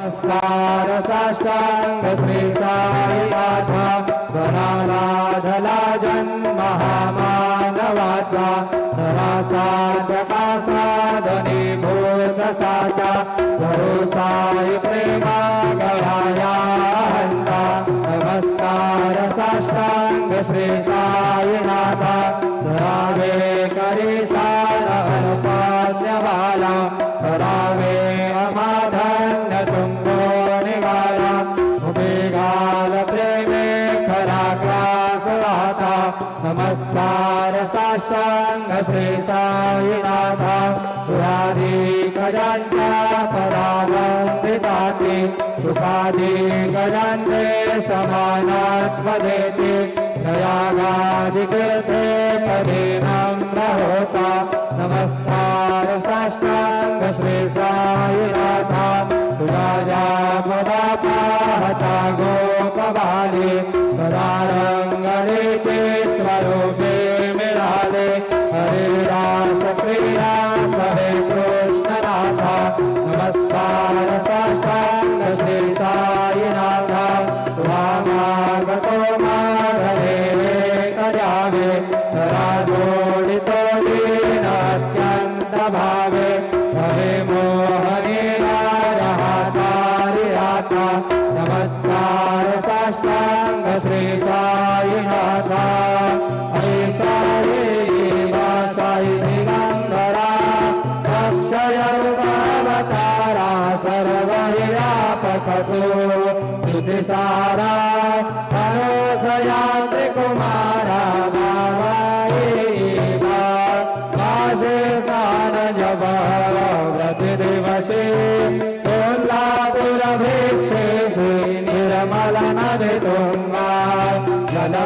नमस्कार साष्टांग श्री साईनाथ वराराधला जन्महामानवाचा नरासाधका साधनी भूत साचा भरोसाई प्रेमा गळाया हंता नमस्कार साष्टांग श्री साईनाथ धरावे करी सारहर पाद्यवाला धरावे अमाधन्य तुंगो निवाला उभे घाल प्रेमे खरा ग्रास वाहता नमस्कार साष्टांग श्री साईनाथ सुरादी गजांच्या परावंदिताती सुखादी गजांते समानात्मदेते दयागादिकीर्ते पदे नम्र होता नमस्कार साष्टांग श्री साईनाथ तुझ्या पदा पाहता गोपबाले सदा रंगले स्वरूपे मिळाले हरे रास क्रीडा हरे कृष्णनाथा नमस्कार साष्टांग श्री साईनाथ तुझा मार्गतो मार्गले करावे तरा जोडितो दीन अत्यंत भावे हरे मोहने राहतारी राता नमस्कार साष्टांग श्री साईनाथ हरे साई साई दिगंबरा अक्षय रूपावतारा सर्व व्यापकतो बुद्धिसारा मनोसयात्रि कुमारा भाषे स्नान जप व्रत दिवसे कोल्हापुर भिक्षे निर्मल नदी तुंगा जल